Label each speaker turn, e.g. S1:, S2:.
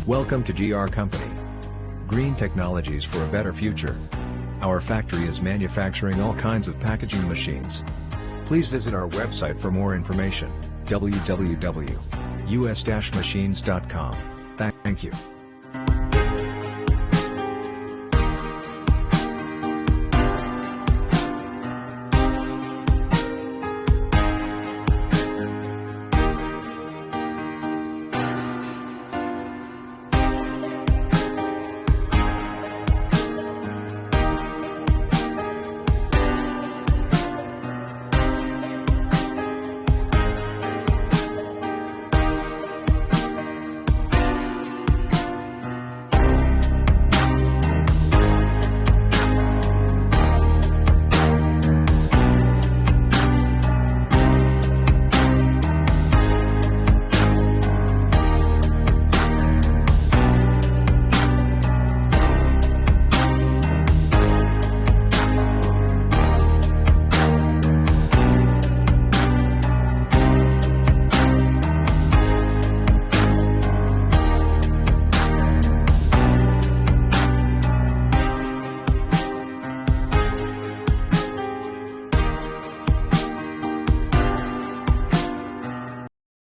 S1: Welcome to GR Company. Green technologies for a better future. Our factory is manufacturing all kinds of packaging machines. Please visit our website for more information, www.us-machines.com. Thank you.